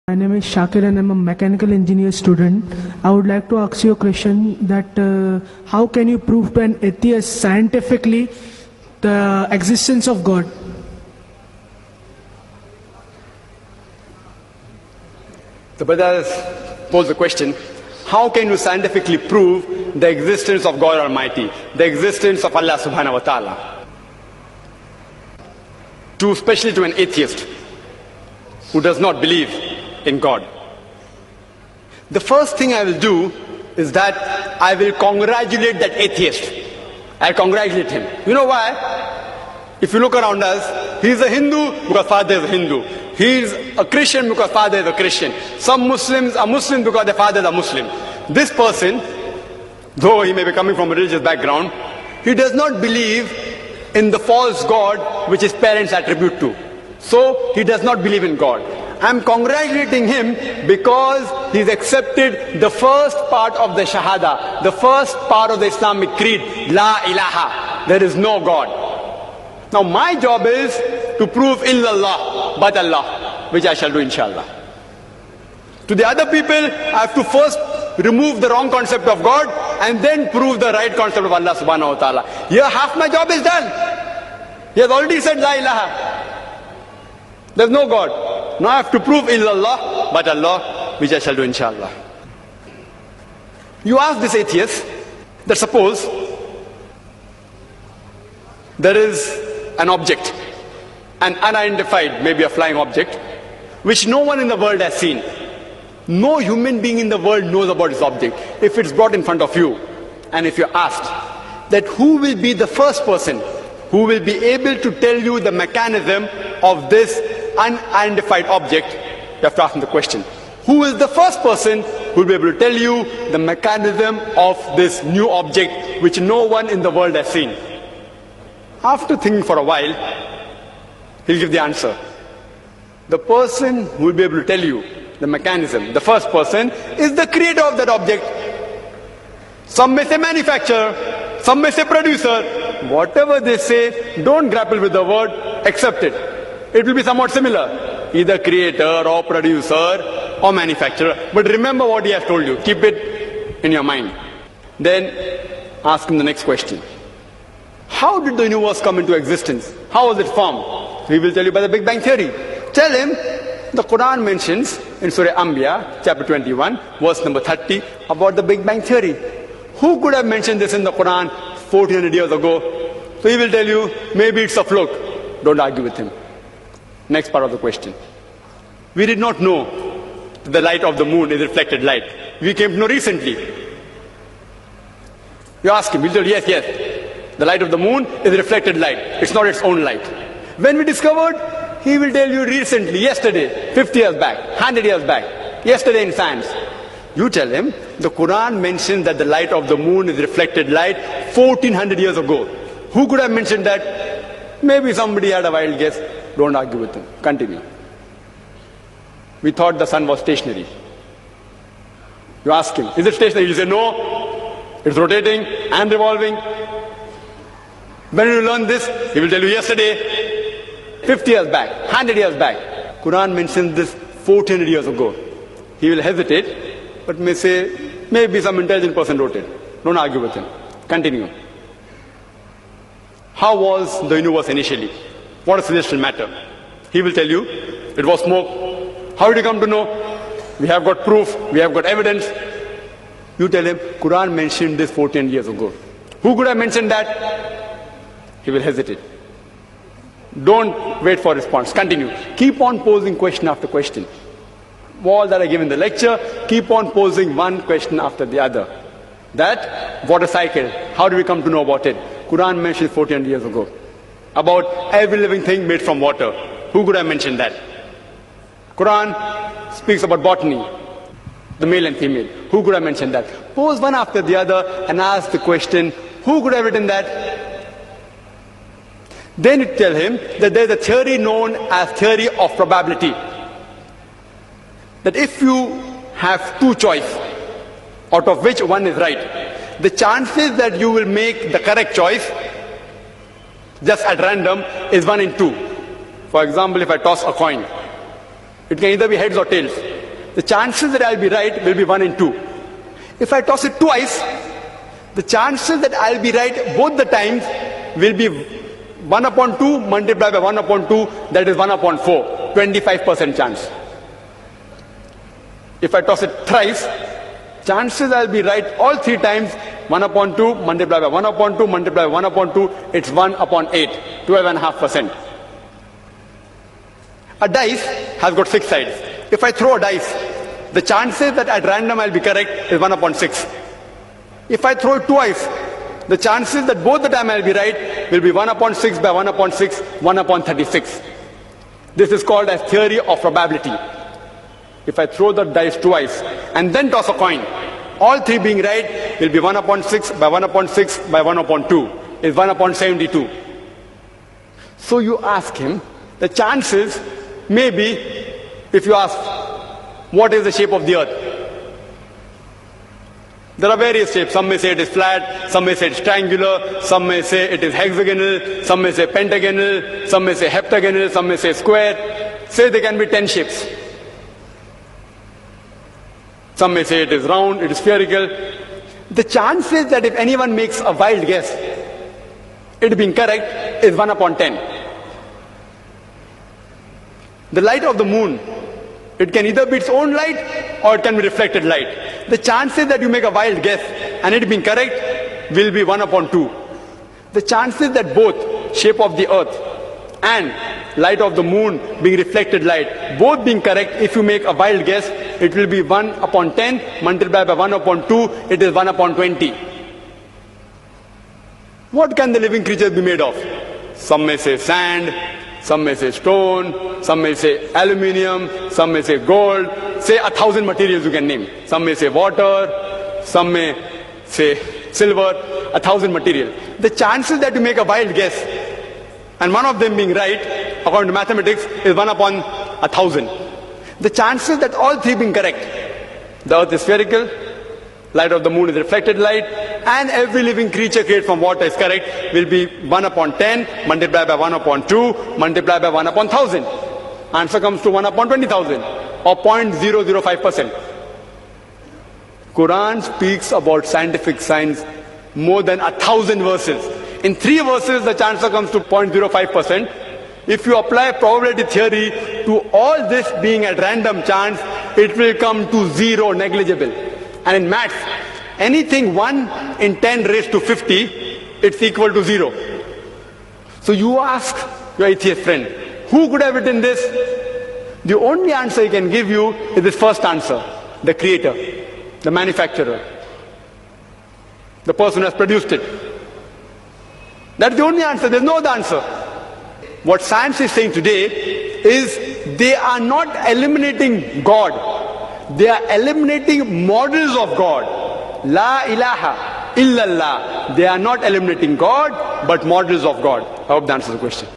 My name is Shakir and I'm a mechanical engineer student. I would like to ask you a question that how can you prove to an atheist scientifically the existence of God? The brother has posed the question, how can you scientifically prove the existence of God Almighty, the existence of Allah subhanahu wa ta'ala? Especially to an atheist who does not believe in God. The first thing I will do is that I will congratulate that atheist. I'll congratulate him. You know why? If you look around us, he is a Hindu because father is a Hindu. He is a Christian because father is a Christian. Some Muslims are Muslim because their fathers are Muslim. This person, though he may be coming from a religious background, he does not believe in the false God which his parents attribute to. So he does not believe in God. I'm congratulating him because he's accepted the first part of the Shahada, the first part of the Islamic creed, La ilaha, there is no God. Now my job is to prove illallah, but Allah, which I shall do inshallah. To the other people, I have to first remove the wrong concept of God and then prove the right concept of Allah subhanahu wa ta'ala. Here half my job is done. He has already said La ilaha. There's no God. Now I have to prove illallah, but Allah, which I shall do inshallah. You ask this atheist that suppose there is an object, an unidentified, maybe a flying object, which no one in the world has seen. No human being in the world knows about this object. If it's brought in front of you, and if you're asked that who will be the first person who will be able to tell you the mechanism of this unidentified object, you have to ask him the question. Who is the first person who will be able to tell you the mechanism of this new object which no one in the world has seen? After thinking for a while, he'll give the answer. The person who will be able to tell you the mechanism, the first person, is the creator of that object. Some may say manufacturer, some may say producer. Whatever they say, don't grapple with the word, accept it. It will be somewhat similar, either creator or producer or manufacturer. But remember what he has told you. Keep it in your mind. Then ask him the next question. How did the universe come into existence? How was it formed? He will tell you by the Big Bang Theory. Tell him the Quran mentions in Surah Anbiya, chapter 21, verse number 30, about the Big Bang Theory. Who could have mentioned this in the Quran 1400 years ago? So he will tell you, maybe it's a fluke. Don't argue with him. Next part of the question. We did not know that the light of the moon is reflected light. We came to know recently. You ask him, he'll tell you, yes. The light of the moon is reflected light. It's not its own light. When we discovered, he will tell you recently, yesterday, 50 years back, 100 years back, yesterday in science. You tell him, the Quran mentions that the light of the moon is reflected light 1400 years ago. Who could have mentioned that? Maybe somebody had a wild guess. Don't argue with him. Continue. We thought the sun was stationary. You ask him, is it stationary? He'll say, no, it's rotating and revolving. When did you learn this? He will tell you yesterday, 50 years back, 100 years back. Quran mentions this 1400 years ago. He will hesitate, but may say, maybe some intelligent person wrote it. Don't argue with him. Continue. How was the universe initially? What is celestial matter? He will tell you, it was smoke. How did you come to know? We have got proof, we have got evidence. You tell him, Quran mentioned this 14 years ago. Who could have mentioned that? He will hesitate. Don't wait for response. Continue. Keep on posing question after question. All that I give in the lecture, keep on posing one question after the other. That water cycle, how do we come to know about it? Quran mentioned 14 years ago. About every living thing made from water. Who could have mentioned that? Quran speaks about botany, the male and female. Who could have mentioned that? Pose one after the other and ask the question, who could have written that? Then you tell him that there is a theory known as theory of probability. That if you have two choices, out of which one is right, the chances that you will make the correct choice just at random is 1 in 2. For example, if I toss a coin, it can either be heads or tails. the chances that I'll be right will be 1 in 2. If I toss it twice, the chances that I'll be right both the times will be 1 upon 2 multiplied by 1 upon 2, that is 1 upon 4, 25% chance. If I toss it thrice, chances I'll be right all 3 times, 1 upon 2 multiplied by 1 upon 2 multiplied by 1 upon 2, it's 1 upon 8, 12.5%. A dice has got 6 sides. If I throw a dice, the chances that at random I'll be correct is 1 upon 6. If I throw it twice, the chances that both the time I'll be right will be 1 upon 6 by 1 upon 6, 1 upon 36. This is called as theory of probability. If I throw the dice twice and then toss a coin, all 3 being right will be 1 upon 6 by 1 upon 6 by 1 upon 2 is 1 upon 72. So you ask him, the chances may be, if you ask, what is the shape of the earth? There are various shapes. Some may say it is flat, some may say it is triangular, some may say it is hexagonal, some may say pentagonal, some may say heptagonal, some may say square. Say there can be 10 shapes. Some may say it is round, it is spherical. The chances that if anyone makes a wild guess, it being correct is 1 upon 10. The light of the moon, it can either be its own light or it can be reflected light. The chances that you make a wild guess and it being correct will be 1 upon 2. The chances that both shape of the earth and light of the moon being reflected light, both being correct, if you make a wild guess, it will be 1 upon 10 multiplied by 1 upon 2, it is 1 upon 20. What can the living creatures be made of? Some may say sand, some may say stone, some may say aluminium, some may say gold, say 1,000 materials you can name. Some may say water, some may say silver, 1,000 materials. The chances that you make a wild guess and one of them being right, according to mathematics, is 1 upon 1,000. The chances that all 3 being correct, the earth is spherical, light of the moon is reflected light, and every living creature created from water is correct, will be 1 upon 10 multiplied by 1 upon 2 multiplied by 1 upon 1,000. Answer comes to 1 upon 20,000 or 0.005%. Quran speaks about scientific science more than 1,000 verses. In 3 verses, the answer comes to 0.05%. If you apply probability theory to all this being at random chance, it will come to 0, negligible. And in maths, anything 1 in 10 raised to 50, it's equal to 0. So you ask your atheist friend, who could have written this? The only answer he can give you is this first answer, the creator, the manufacturer, the person who has produced it. That's the only answer, there's no other answer. What science is saying today is they are not eliminating God. They are eliminating models of God. La ilaha illallah. They are not eliminating God, but models of God. I hope that answers the question.